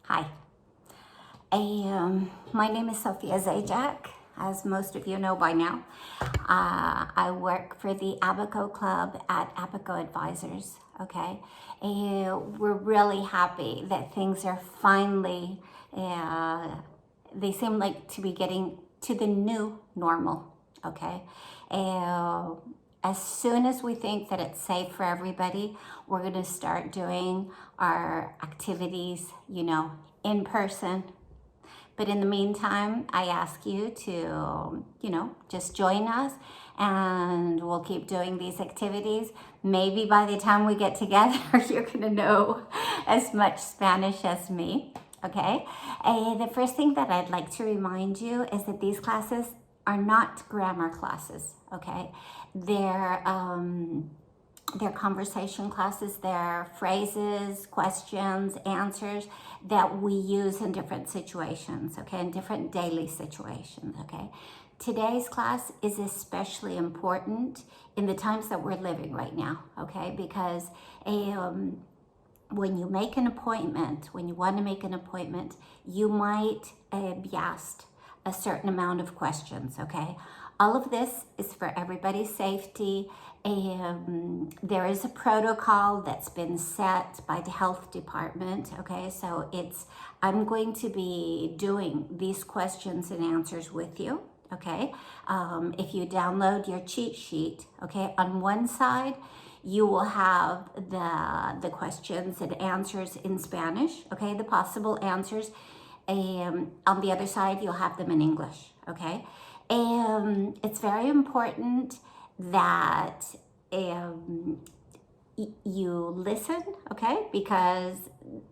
Hi, my name is Sofia Zajac, as most of you know by now. I work for the Ábaco Club at Ábaco Advisers, okay? We're really happy that things are finally, they seem like to be getting to the new normal, okay? As soon as we think that it's safe for everybody, we're going to start doing our activities, in person. But in the meantime, I ask you to, just join us and we'll keep doing these activities. Maybe by the time we get together, you're going to know as much Spanish as me. Okay? The first thing that I'd like to remind you is that these classes are not grammar classes, okay? They're conversation classes, they're phrases, questions, answers that we use in different situations, okay, in different daily situations, okay? Today's class is especially important in the times that we're living right now, okay, because when you make an appointment, when you want to make an appointment, you might be asked a certain amount of questions, okay? All of this is for everybody's safety. There is a protocol that's been set by the health department, okay? So I'm going to be doing these questions and answers with you, okay? If you download your cheat sheet, okay, on one side, you will have the questions and answers in Spanish, okay, the possible answers. On the other side, you'll have them in English, okay? It's very important that you listen, okay? Because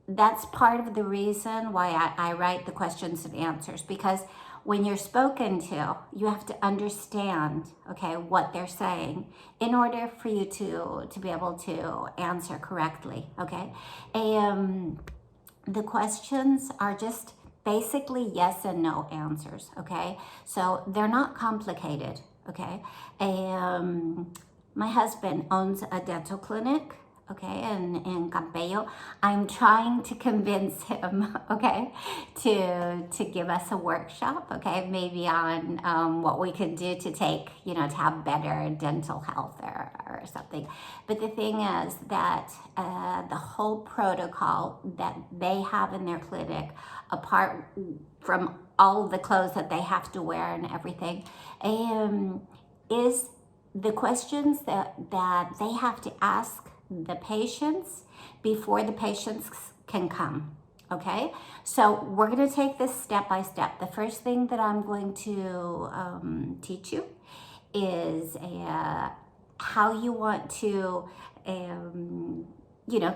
that's part of the reason why I write the questions and answers, because when you're spoken to, you have to understand, okay, what they're saying in order for you to be able to answer correctly, okay? The questions are just basically yes and no answers, okay? So they're not complicated, okay? My husband owns a dental clinic, okay, in Campello. I'm trying to convince him, okay, to give us a workshop, okay, maybe on what we can do to to have better dental health or something. But the thing is that the whole protocol that they have in their clinic, apart from all the clothes that they have to wear and everything, is the questions that they have to ask the patients before the patients can come, okay? So we're going to take this step by step. The first thing that I'm going to teach you is how you want to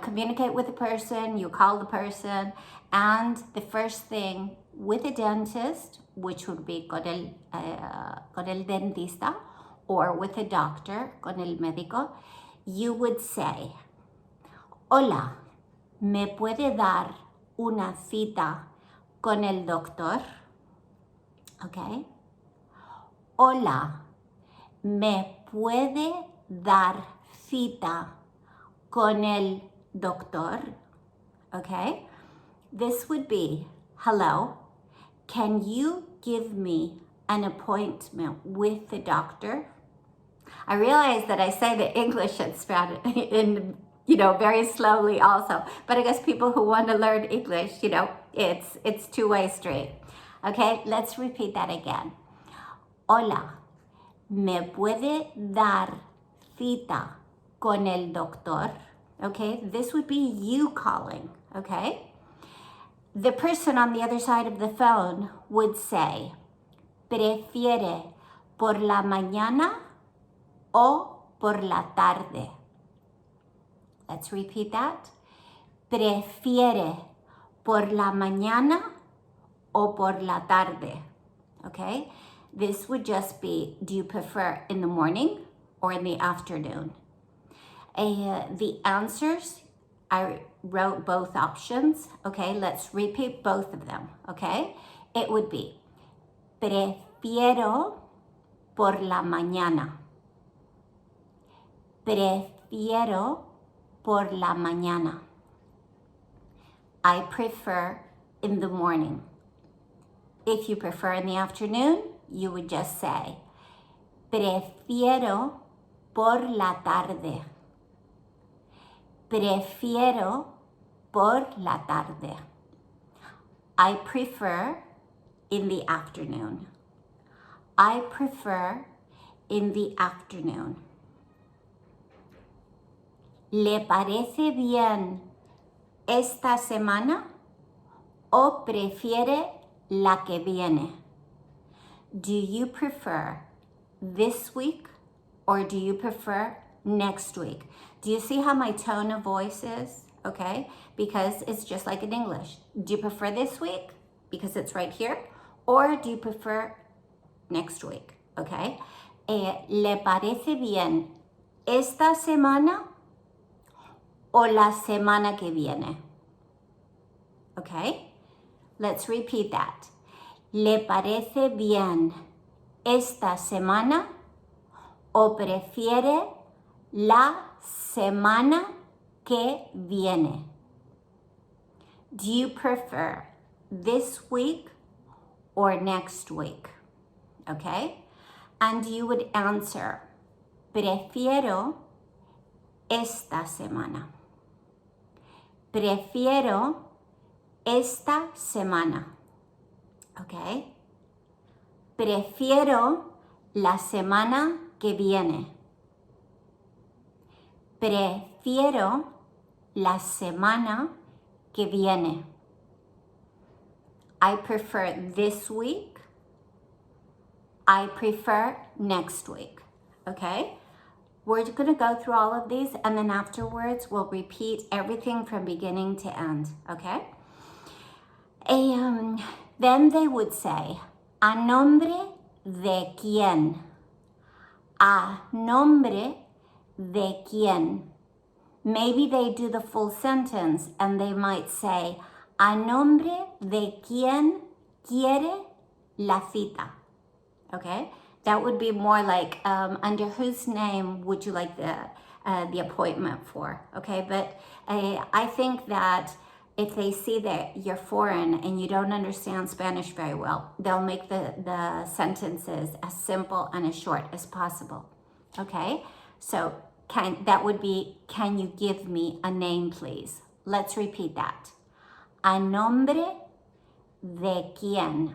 communicate with the person. You call the person, and the first thing with a dentist, which would be con el dentista, or with a doctor, con el médico, you would say, hola, ¿me puede dar una cita con el doctor? Okay. Hola, ¿me puede dar cita con el doctor? Okay. This would be, hello, can you give me an appointment with the doctor? I realize that I say the English and Spanish very slowly also, but I guess people who want to learn English, it's two-way street. Okay, let's repeat that again. Hola, ¿me puede dar cita con el doctor? Okay, this would be you calling, okay? The person on the other side of the phone would say, ¿prefiere por la mañana o por la tarde? Let's repeat that. ¿Prefiere por la mañana o por la tarde? Okay? This would just be, do you prefer in the morning or in the afternoon? The answers, I wrote both options. Okay, let's repeat both of them. Okay? It would be, prefiero por la mañana. Prefiero por la mañana. I prefer in the morning. If you prefer in the afternoon, you would just say, prefiero por la tarde. Prefiero por la tarde. I prefer in the afternoon. I prefer in the afternoon. ¿Le parece bien esta semana o prefiere la que viene? Do you prefer this week or do you prefer next week? Do you see how my tone of voice is? Okay, because it's just like in English. Do you prefer this week because it's right here, or do you prefer next week? Okay, ¿le parece bien esta semana o la semana que viene? Okay, let's repeat that. ¿Le parece bien esta semana o prefiere la semana que viene? Do you prefer this week or next week? Okay? And you would answer, prefiero esta semana. Prefiero esta semana. Okay? Prefiero la semana que viene. Prefiero la semana que viene. I prefer this week. I prefer next week. Okay? We're going to go through all of these, and then afterwards we'll repeat everything from beginning to end. Okay? Then they would say, ¿a nombre de quién? ¿A nombre de quién? Maybe they do the full sentence and they might say, ¿a nombre de quién quiere la cita? Okay, that would be more like, under whose name would you like the appointment for? Okay, but I think that if they see that you're foreign and you don't understand Spanish very well, they'll make the sentences as simple and as short as possible. Okay, so that would be, can you give me a name, please? Let's repeat that. ¿A nombre de quién?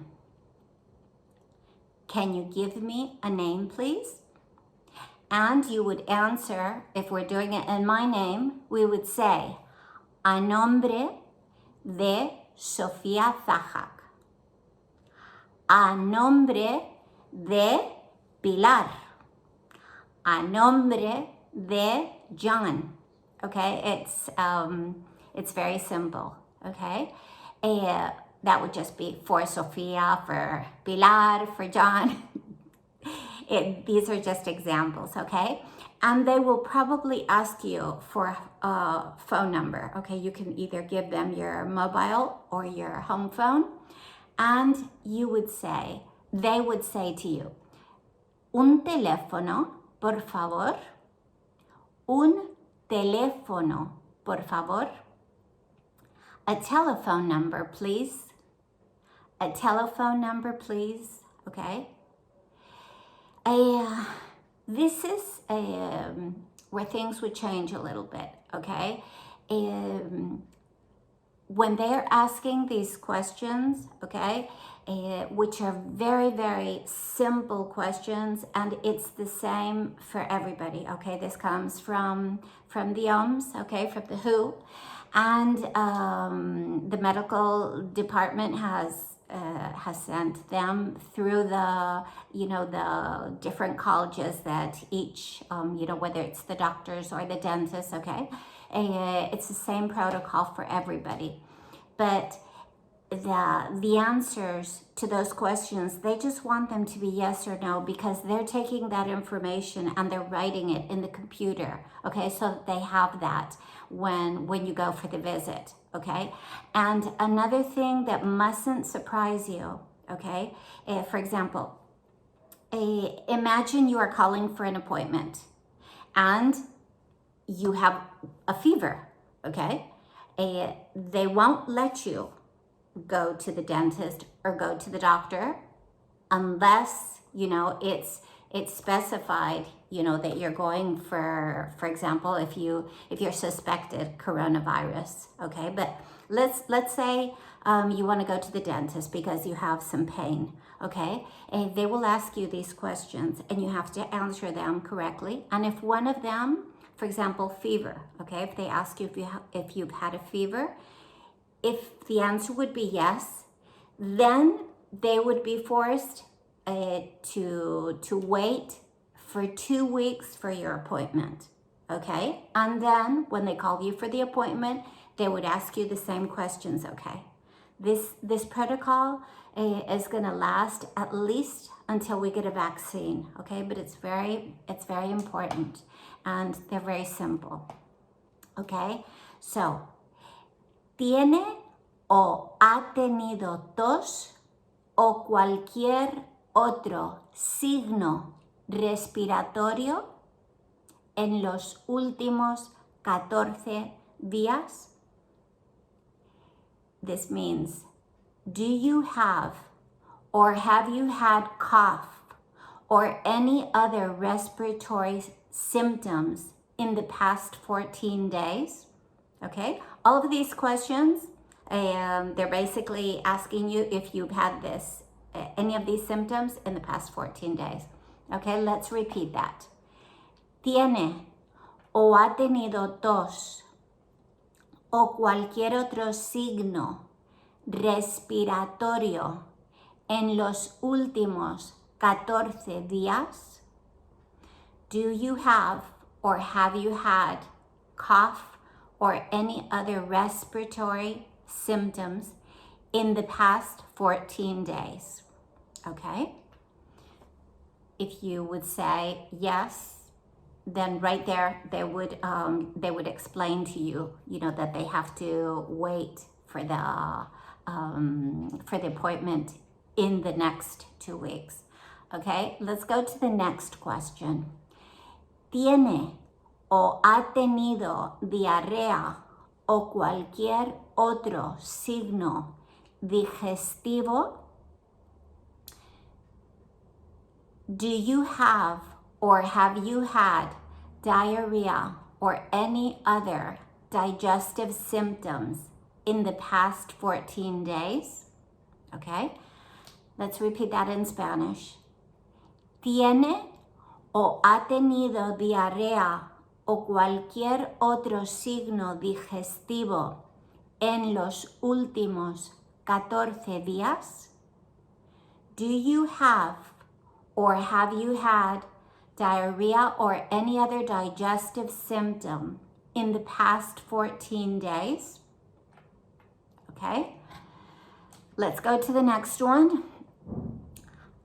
Can you give me a name, please? And you would answer, if we're doing it in my name, we would say, ¿a nombre de Sofia Zajac? ¿A nombre de Pilar? ¿A nombre de John? Okay, it's very simple. Okay, that would just be for Sofia, for Pilar, for John. These are just examples, okay? And they will probably ask you for a phone number, okay? You can either give them your mobile or your home phone, and you would say, they would say to you, un teléfono, por favor. Un teléfono, por favor. A telephone number, please. A telephone number, please. Okay. This is where things would change a little bit. Okay. When they're asking these questions, okay, which are very, very simple questions, and it's the same for everybody. Okay, this comes from the OMS, okay, from the WHO, and the medical department has sent them through the different colleges that each whether it's the doctors or the dentists, okay, it's the same protocol for everybody, but the answers to those questions, they just want them to be yes or no, because they're taking that information and they're writing it in the computer, okay, so that they have that when you go for the visit, okay. And another thing that mustn't surprise you, okay, for example, imagine you are calling for an appointment and you have a fever, okay, they won't let you go to the dentist or go to the doctor unless, it's specified, that you're going for example, if you're suspected coronavirus, okay? But let's say you want to go to the dentist because you have some pain, okay? And they will ask you these questions and you have to answer them correctly. And if one of them, for example, fever, okay? If they ask you if you've had a fever, if the answer would be yes, then they would be forced to wait for 2 weeks for your appointment, okay? And then when they call you for the appointment, they would ask you the same questions, okay? This protocol is gonna last at least until we get a vaccine, okay? But it's very important, and they're very simple, okay? So, ¿tiene o ha tenido tos o cualquier otro signo respiratorio en los últimos 14 días? This means, do you have or have you had cough or any other respiratory symptoms in the past 14 days? Okay, all of these questions, they're basically asking you if you've had any of these symptoms in the past 14 days. Okay, let's repeat that. Tiene o ha tenido tos o cualquier otro signo respiratorio en los últimos 14 días? Do you have or have you had cough or any other respiratory symptoms in the past 14 days? Okay? If you would say yes, then right there they would explain to you, that they have to wait for the appointment in the next 2 weeks. Okay, let's go to the next question. ¿Tiene o ha tenido diarrea o cualquier otro signo digestivo? Do you have or have you had diarrhea or any other digestive symptoms in the past 14 days? Okay, let's repeat that in Spanish. ¿Tiene o ha tenido diarrea o cualquier otro signo digestivo en los últimos 14 días? Do you have or have you had diarrhea or any other digestive symptom in the past 14 days? Okay, let's go to the next one.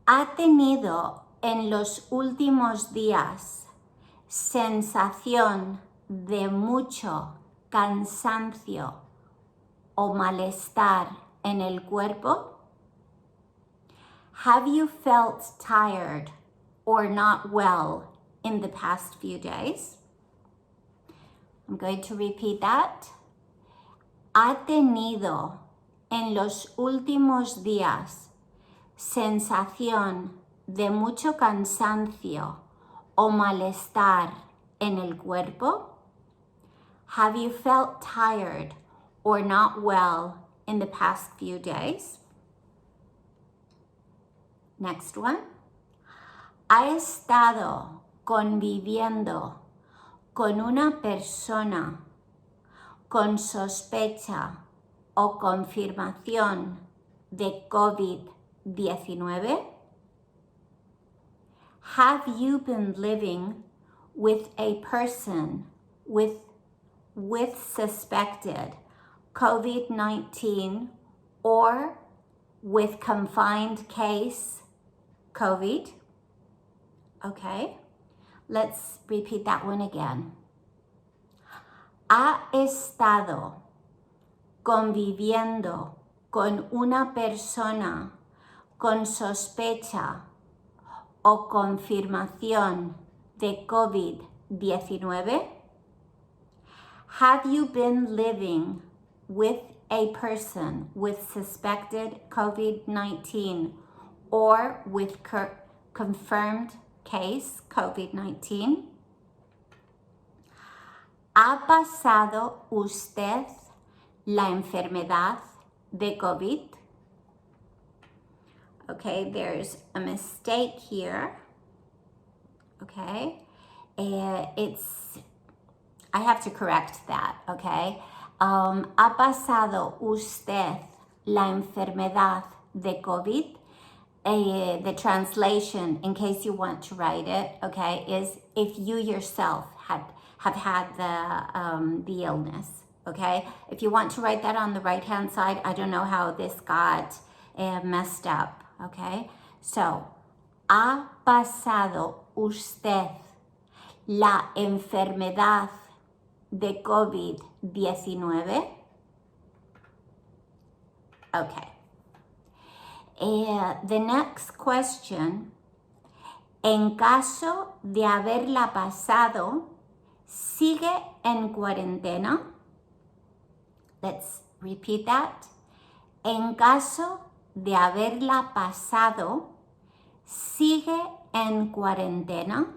¿Ha tenido en los últimos días sensación de mucho cansancio o malestar en el cuerpo? Have you felt tired or not well in the past few days? I'm going to repeat that. ¿Ha tenido en los últimos días sensación de mucho cansancio o malestar en el cuerpo? Have you felt tired or not well in the past few days? Next one. ¿Ha estado conviviendo con una persona con sospecha o confirmación de COVID-19? Have you been living with a person with suspected COVID-19 or with confined case COVID? Okay, let's repeat that one again. ¿Ha estado conviviendo con una persona con sospecha o confirmación de COVID-19? Have you been living with a person with suspected COVID-19 or with confirmed case COVID-19? ¿Ha pasado usted la enfermedad de COVID? Okay, there's a mistake here. Okay, I have to correct that, okay? ¿Ha pasado usted la enfermedad de COVID? The translation, in case you want to write it, okay, is if you yourself have had the illness, okay? If you want to write that on the right-hand side, I don't know how this got messed up, okay? So, ¿ha pasado usted la enfermedad de COVID-19? Okay. The next question, en caso de haberla pasado, ¿sigue en cuarentena? Let's repeat that. En caso de haberla pasado, ¿sigue en cuarentena?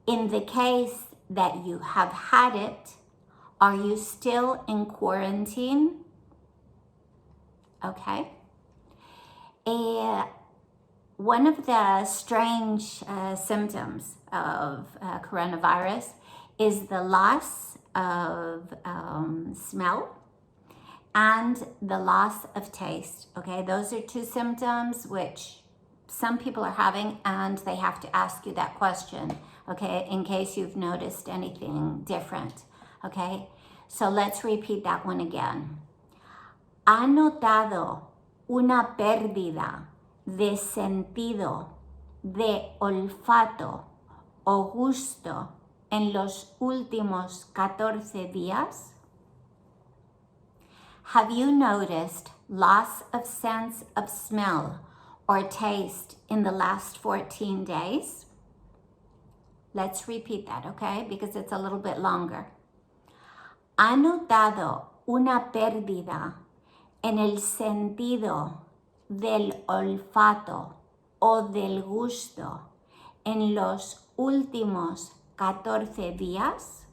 In the case that you have had it, are you still in quarantine? Okay. One of the strange symptoms of coronavirus is the loss of smell and the loss of taste. Okay, those are two symptoms which some people are having, and they have to ask you that question, okay, in case you've noticed anything different. Okay, so let's repeat that one again. ¿Ha notado una pérdida de sentido, de olfato o gusto en los últimos 14 días? Have you noticed loss of sense of smell or taste in the last 14 days? Let's repeat that, okay? Because it's a little bit longer. ¿Ha notado una pérdida en el sentido del olfato o del gusto en los últimos 14 días?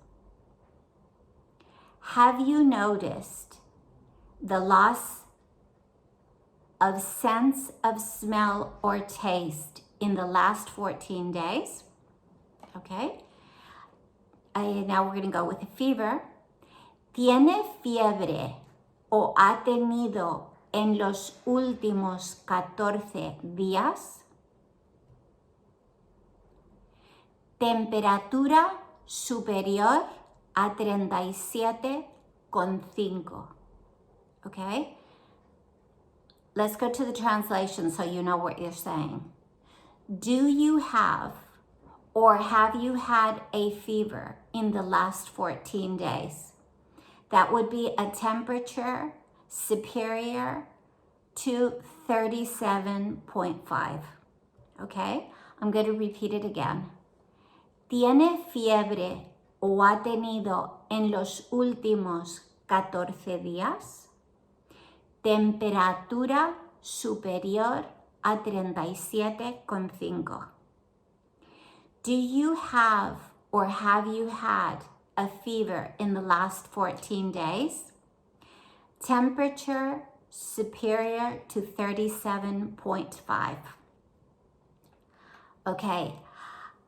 Have you noticed the loss of sense of smell or taste in the last 14 days? Okay. Now we're going to go with the fever. ¿Tiene fiebre o ha tenido en los últimos 14 días? Temperatura superior a 37,5. Okay? Let's go to the translation so you know what you're saying. Do you have or have you had a fever in the last 14 days? That would be a temperature superior to 37.5. Okay? I'm going to repeat it again. ¿Tiene fiebre o ha tenido en los últimos 14 días? Temperatura superior a 37,5. Do you have or have you had a fever in the last 14 days? Temperature superior to 37.5. Okay.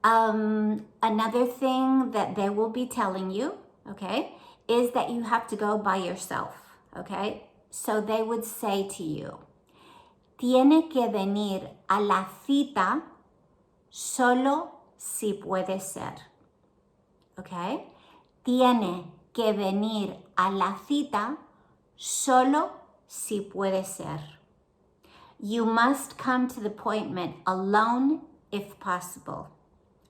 Another thing that they will be telling you, okay, is that you have to go by yourself, okay? So they would say to you, tiene que venir a la cita solo si puede ser, okay? Tiene que venir a la cita solo si puede ser. You must come to the appointment alone if possible.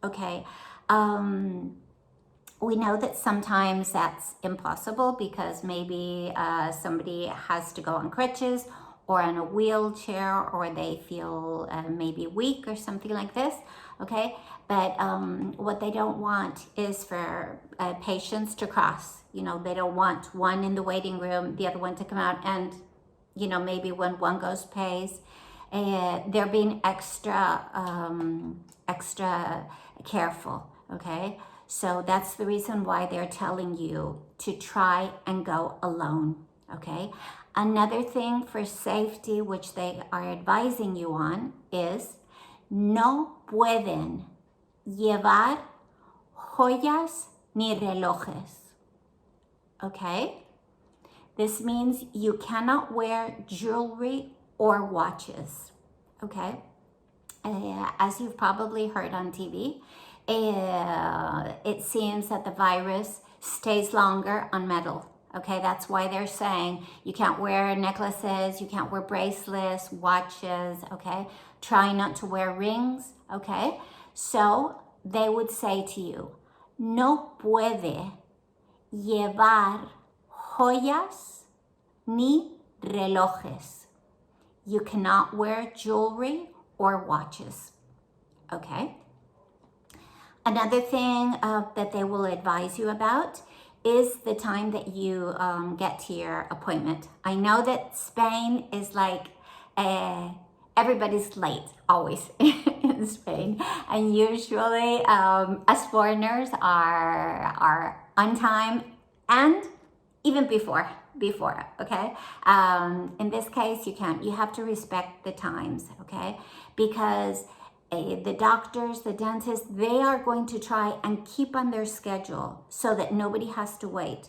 Okay, we know that sometimes that's impossible because maybe somebody has to go on crutches or in a wheelchair, or they feel maybe weak or something like this, okay? But what they don't want is for patients to cross. You know, they don't want one in the waiting room, the other one to come out, and, you know, maybe when one goes pays, they're being extra careful, okay? So that's the reason why they're telling you to try and go alone, okay? Another thing for safety, which they are advising you on, is no pueden llevar joyas ni relojes, okay? This means you cannot wear jewelry or watches, okay? As you've probably heard on TV, it seems that the virus stays longer on metal. Okay, that's why they're saying you can't wear necklaces, you can't wear bracelets, watches, okay? Try not to wear rings, okay? So they would say to you, no puede llevar joyas ni relojes. You cannot wear jewelry or watches, okay? Another thing that they will advise you about is the time that you get to your appointment. I know that Spain is like, everybody's late, always in Spain. And usually us foreigners are on time and even before, okay? In this case, you have to respect the times, okay? Because the doctors, the dentists, they are going to try and keep on their schedule so that nobody has to wait.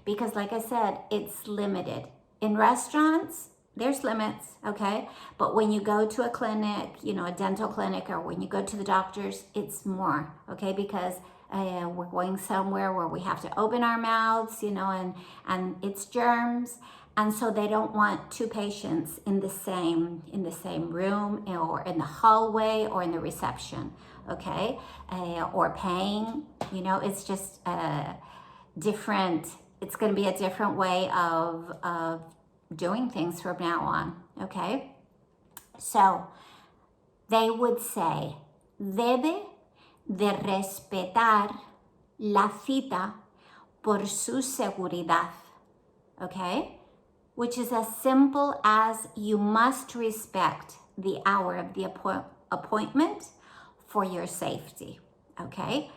Because like I said, it's limited. In restaurants, there's limits, okay? But when you go to a clinic, you know, a dental clinic, or when you go to the doctors, it's more, okay? Because we're going somewhere where we have to open our mouths, you know, and it's germs. And so they don't want two patients in the same room, or in the hallway, or in the reception, okay? Or paying, you know, it's just different. It's going to be a different way of doing things from now on, okay? So they would say, debe de respetar la cita por su seguridad, okay? Which is as simple as you must respect the hour of the appointment for your safety, okay?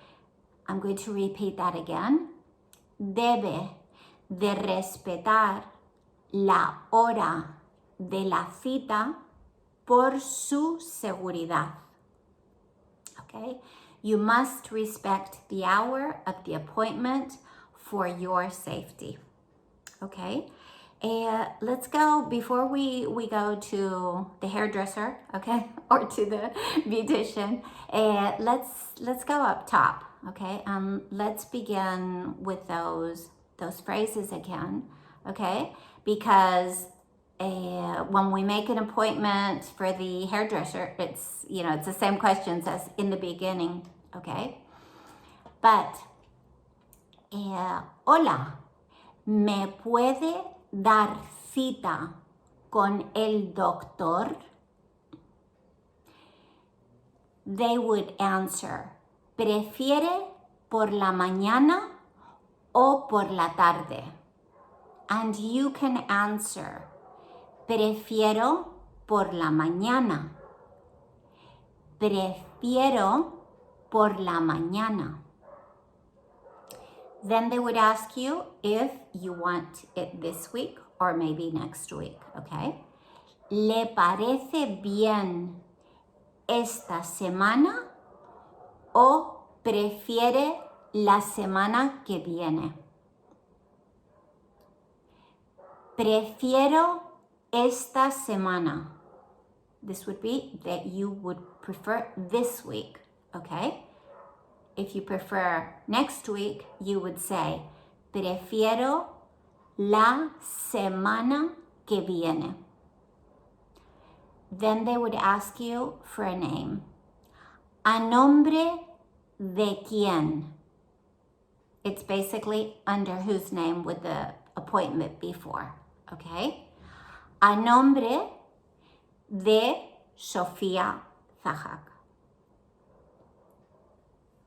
I'm going to repeat that again. Debe de respetar la hora de la cita por su seguridad, okay? You must respect the hour of the appointment for your safety, okay? Let's go, before we go to the hairdresser, okay, or to the beautician, let's go up top, okay, let's begin with those phrases again, okay, because when we make an appointment for the hairdresser, it's, you know, it's the same questions as in the beginning, okay, but hola, ¿me puede dar cita con el doctor? They would answer, ¿prefiere por la mañana o por la tarde? And you can answer, prefiero por la mañana. Prefiero por la mañana. Then they would ask you if you want it this week or maybe next week, okay? ¿Le parece bien esta semana o prefiere la semana que viene? Prefiero esta semana. This would be that you would prefer this week, okay? If you prefer next week, you would say, prefiero la semana que viene. Then they would ask you for a name. ¿A nombre de quién? It's basically under whose name would the appointment be for, okay? a nombre de Sofia Zajac.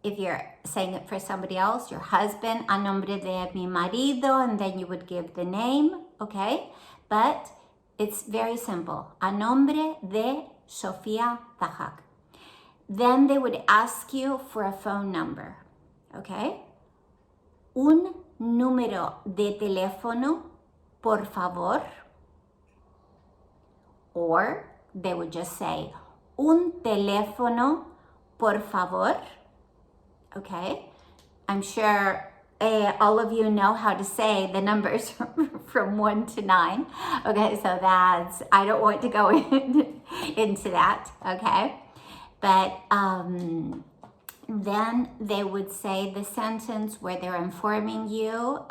If you're saying it for somebody else, your husband, a nombre de mi marido, and then you would give the name, okay? But it's very simple. A nombre de Sofia Zajac. Then they would ask you for a phone number, okay? Un número de teléfono, por favor. Or they would just say, un teléfono, por favor. Okay, I'm sure all of you know how to say the numbers from 1 to 9. Okay, so I don't want to go into that, okay? But then they would say the sentence where they're informing you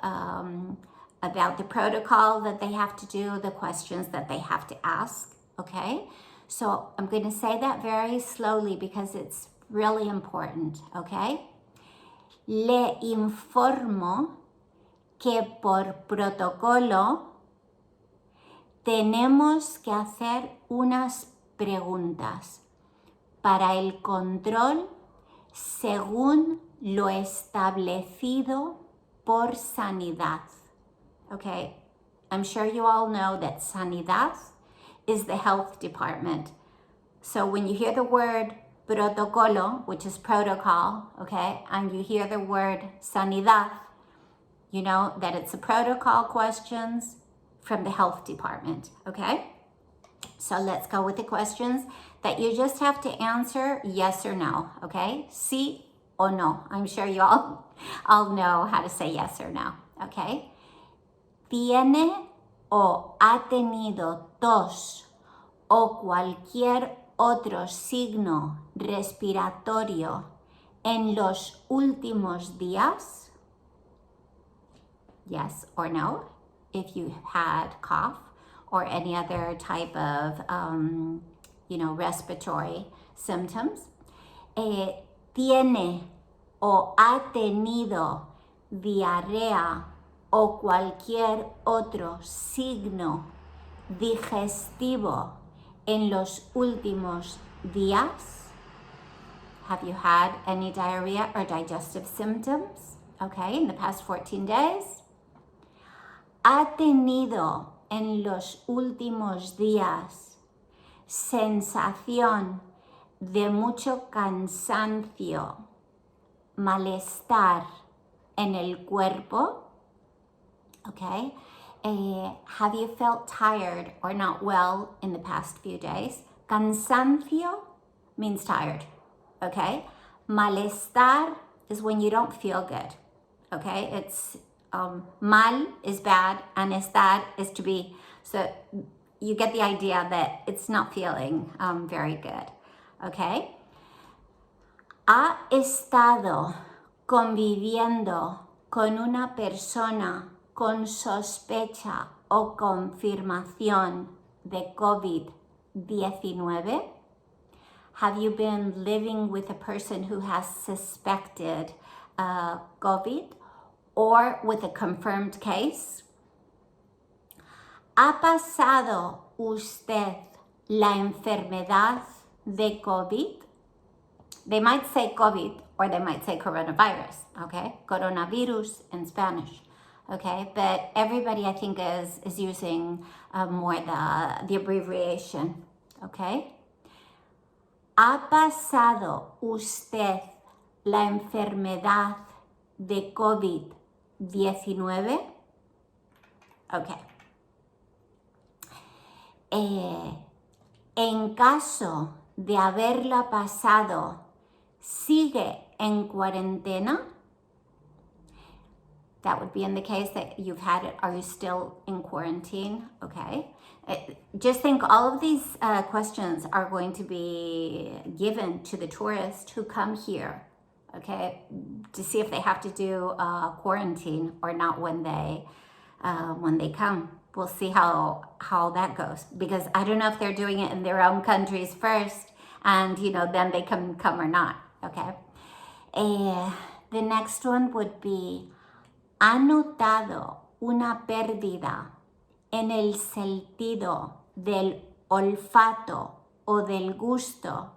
about the protocol that they have to do, the questions that they have to ask, okay? So I'm going to say that very slowly because it's really important, okay? Le informo que por protocolo tenemos que hacer unas preguntas para el control según lo establecido por sanidad. Okay, I'm sure you all know that sanidad is the health department. So when you hear the word protocolo, which is protocol, okay, and you hear the word sanidad, you know that it's a protocol questions from the health department, okay? So let's go with the questions that you just have to answer yes or no, okay? Sí o no. I'm sure you all know how to say yes or no, okay? ¿Tiene o ha tenido tos o cualquier otro signo respiratorio en los últimos días? Yes or no, if you had cough or any other type of, respiratory symptoms. ¿Tiene o ha tenido diarrea o cualquier otro signo digestivo en los últimos días? Have you had any diarrhea or digestive symptoms, okay, in the past 14 days? ¿Ha tenido en los últimos días sensación de mucho cansancio, malestar en el cuerpo? Okay. Have you felt tired or not well in the past few days? Cansancio means tired, okay? Malestar is when you don't feel good, okay? It's mal is bad and estar is to be. So you get the idea that it's not feeling very good, okay? ¿Ha estado conviviendo con una persona con sospecha o confirmación de COVID-19? Have you been living with a person who has suspected COVID or with a confirmed case? ¿Ha pasado usted la enfermedad de COVID? They might say COVID or they might say coronavirus, okay? Coronavirus in Spanish. Okay, but everybody I think is using more the abbreviation, okay? ¿Ha pasado usted la enfermedad de COVID-19? Okay. En caso de haberla pasado, ¿sigue en cuarentena? That would be in the case that you've had it. Are you still in quarantine? Okay. Just think all of these questions are going to be given to the tourists who come here, okay, to see if they have to do quarantine or not when they come. We'll see how that goes, because I don't know if they're doing it in their own countries first and, then they can come or not, okay. The next one would be, ¿ha notado una pérdida en el sentido del olfato o del gusto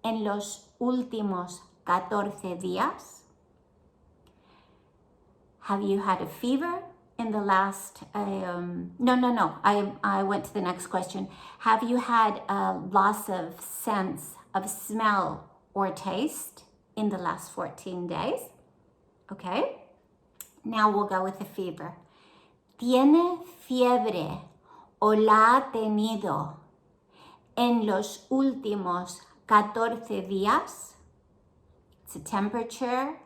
en los últimos 14 días? Have you had a fever in the last, I went to the next question. Have you had a loss of sense of smell or taste in the last 14 days? Okay, now we'll go with the fever. ¿Tiene fiebre o la ha tenido en los últimos 14 días? It's a temperature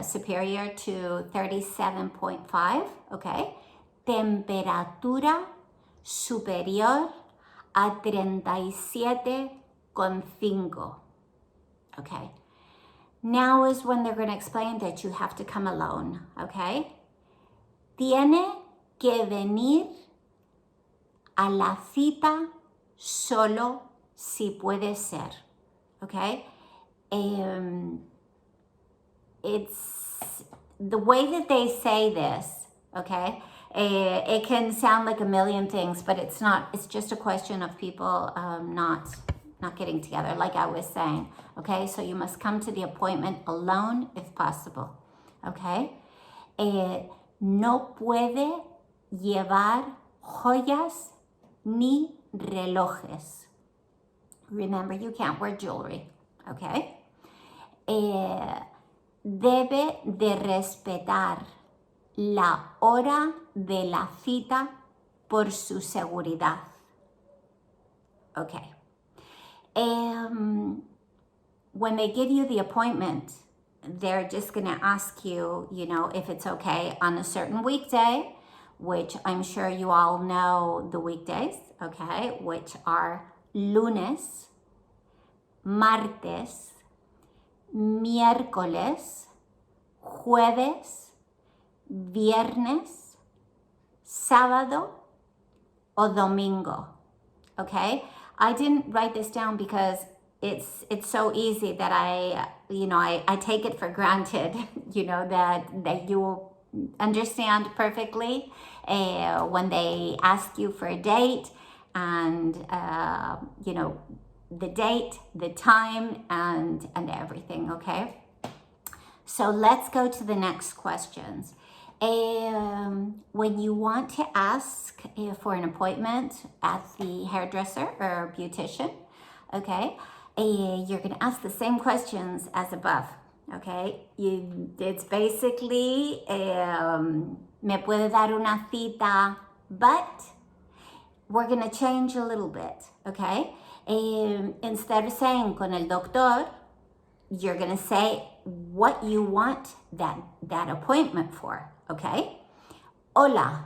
superior to 37.5, okay? Temperatura superior a 37.5, okay? Now is when they're going to explain that you have to come alone, okay? Tiene que venir a la cita solo si puede ser, okay? It's the way that they say this, okay? It can sound like a million things, but it's not. It's just a question of people not getting together, like I was saying, okay? So you must come to the appointment alone if possible, okay? No puede llevar joyas ni relojes. Remember, you can't wear jewelry, okay? Debe de respetar la hora de la cita por su seguridad. Okay. When they give you the appointment, they're just going to ask you, if it's okay on a certain weekday, which I'm sure you all know the weekdays, okay, which are lunes, martes, miércoles, jueves, viernes, sábado, o domingo, okay? I didn't write this down because it's so easy that I take it for granted, that you will understand perfectly when they ask you for a date and, the date, the time, and everything, okay? So let's go to the next questions. When you want to ask for an appointment at the hairdresser or beautician, okay, you're going to ask the same questions as above, okay? It's basically, me puede dar una cita, but we're going to change a little bit, okay? Instead of saying con el doctor, you're going to say what you want that appointment for, okay? Hola,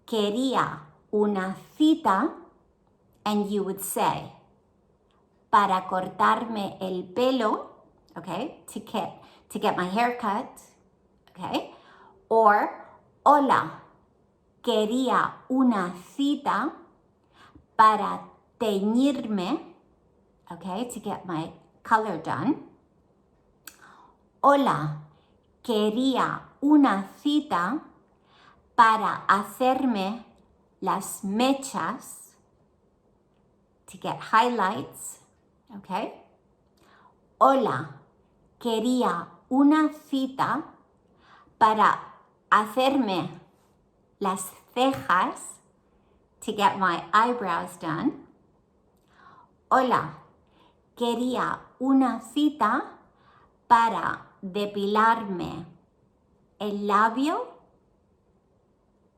quería una cita, and you would say, para cortarme el pelo, okay, to get my hair cut, okay? Or, hola, quería una cita para teñirme, okay, to get my color done. Hola, quería una cita para hacerme las mechas, to get highlights, okay? Hola, quería una cita para hacerme las cejas, to get my eyebrows done. Hola, quería una cita para depilarme el labio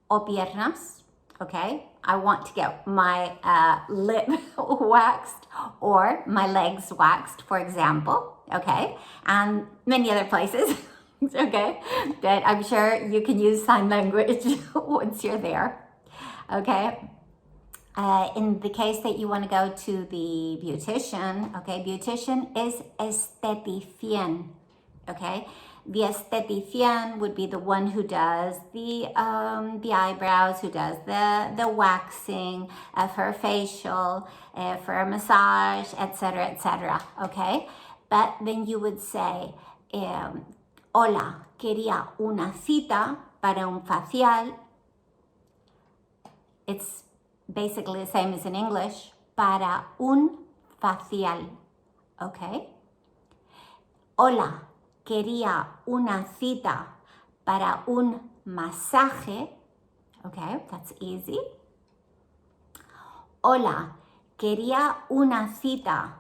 o piernas, okay? I want to get my lip waxed or my legs waxed, for example, okay? And many other places, okay? But I'm sure you can use sign language once you're there, okay? In the case that you want to go to the beautician, okay, beautician is esteticien, okay? The esthetician would be the one who does the eyebrows, who does the waxing of her facial, for a massage, etc., okay? But then you would say, hola, quería una cita para un facial, it's basically the same as in English, para un facial, okay? Hola, quería una cita para un masaje, okay, that's easy. Hola, quería una cita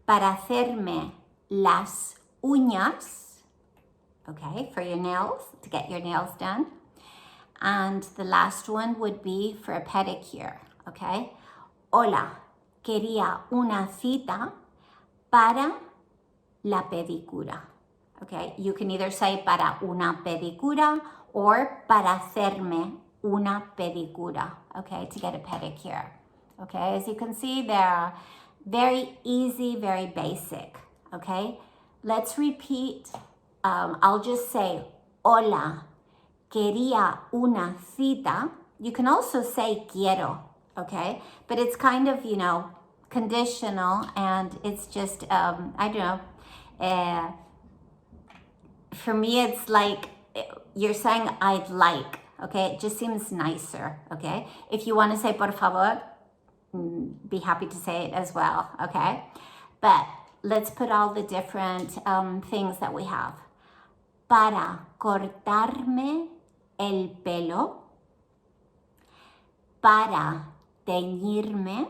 para hacerme las uñas, okay, for your nails, to get your nails done. And the last one would be for a pedicure, okay? Hola, quería una cita para la pedicura, okay? You can either say para una pedicura or para hacerme una pedicura, okay, to get a pedicure, okay? As you can see, they're very easy, very basic, okay? Let's repeat. I'll just say, hola, quería una cita. You can also say quiero, okay? But it's kind of, conditional, and it's just, I don't know. For me, it's like you're saying I'd like, okay? It just seems nicer, okay? If you want to say por favor, be happy to say it as well, okay? But let's put all the different things that we have. Para cortarme el pelo, para teñirme,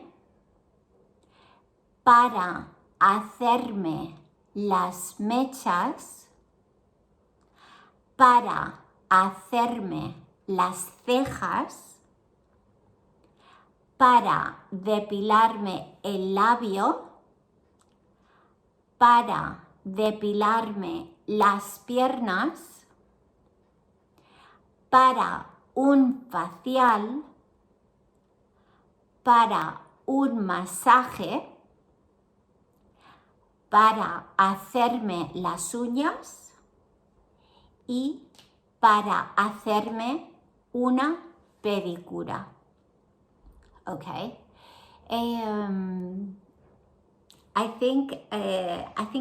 para hacerme las mechas, para hacerme las cejas, para depilarme el labio, para depilarme las piernas, para un facial, para un masaje, para hacerme las uñas y para hacerme una pedicura. Okay. I think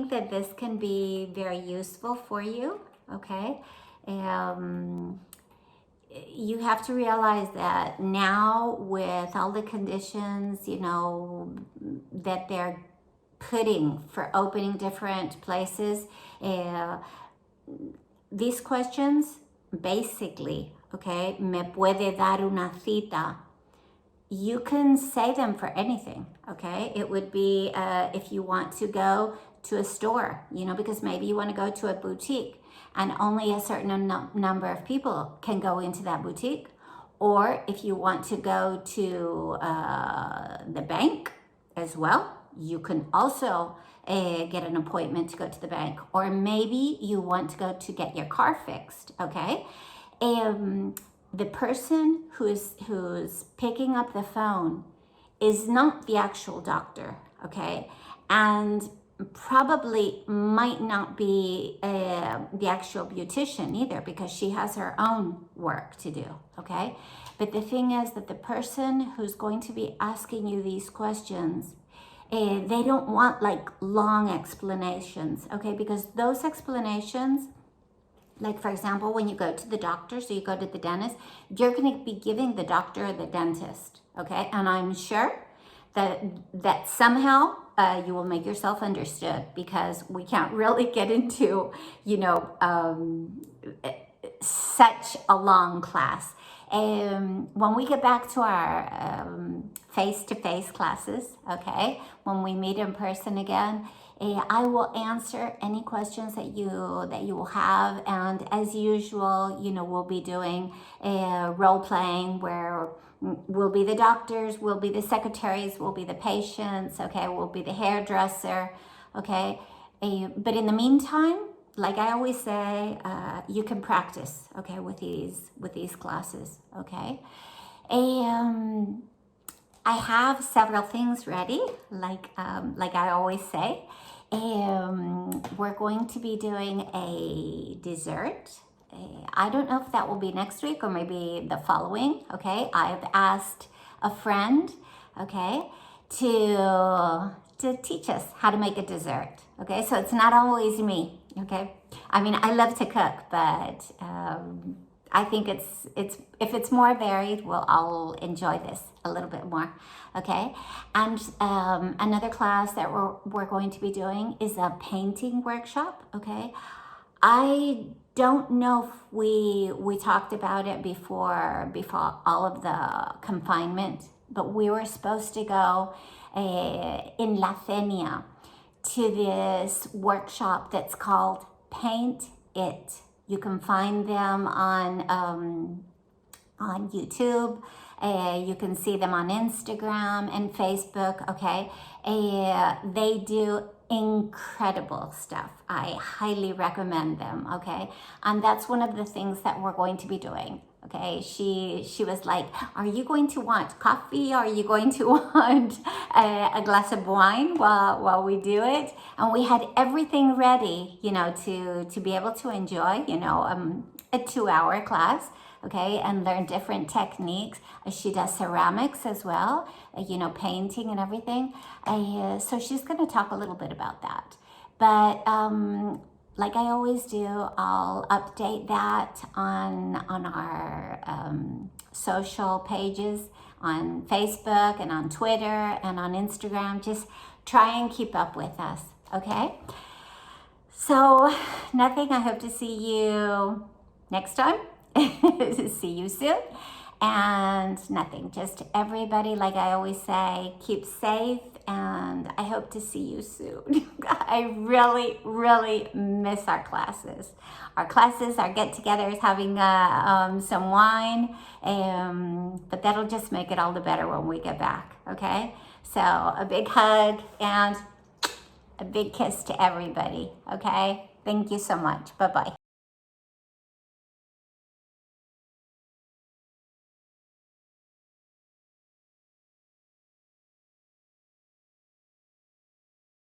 that this can be very useful for you. Okay. You have to realize that now, with all the conditions, that they're putting for opening different places, these questions basically, okay, me puede dar una cita. You can say them for anything, okay? It would be if you want to go to a store, because maybe you want to go to a boutique and only a certain number of people can go into that boutique. Or if you want to go to the bank as well, you can also get an appointment to go to the bank. Or maybe you want to go to get your car fixed, okay? The person who's picking up the phone is not the actual doctor, okay? And probably might not be the actual beautician either, because she has her own work to do, okay? But the thing is that the person who's going to be asking you these questions, they don't want like long explanations, okay? Because those explanations, like for example, when you go to the doctor, so you go to the dentist, you're going to be giving the doctor or the dentist, okay? And I'm sure that somehow you will make yourself understood, because we can't really get into, such a long class. When we get back to our face-to-face classes, okay, when we meet in person again, I will answer any questions that you will have, and as usual, we'll be doing role playing where we'll be the doctors, we'll be the secretaries, we'll be the patients, okay, we'll be the hairdresser, okay. But in the meantime, like I always say, you can practice, okay, with these classes, okay. I have several things ready, like I always say. We're going to be doing a dessert. I don't know if that will be next week or maybe the following, okay? I've asked a friend, okay, to teach us how to make a dessert, okay? So it's not always me, okay? I mean, I love to cook, but I think it's if it's more varied, well, I'll enjoy this a little bit more. Okay, and another class that we're going to be doing is a painting workshop. Okay, I don't know if we talked about it before all of the confinement, but we were supposed to go in La Fenia to this workshop that's called Paint It. You can find them on YouTube. You can see them on Instagram and Facebook. Okay, they do incredible stuff. I highly recommend them. Okay, and that's one of the things that we're going to be doing. Okay, she was like, "Are you going to want coffee? Are you going to want a glass of wine while we do it?" And we had everything ready, to be able to enjoy, a 2-hour class. Okay, and learn different techniques. She does ceramics as well, painting and everything. So she's going to talk a little bit about that. But like I always do, I'll update that on our social pages on Facebook and on Twitter and on Instagram. Just try and keep up with us, okay? So nothing. I hope to see you next time. See you soon. And nothing, just everybody, like I always say, keep safe, and I hope to see you soon. I really, really miss our classes. Our get-togethers, having some wine, but that'll just make it all the better when we get back, okay? So a big hug and a big kiss to everybody, okay? Thank you so much. Bye-bye.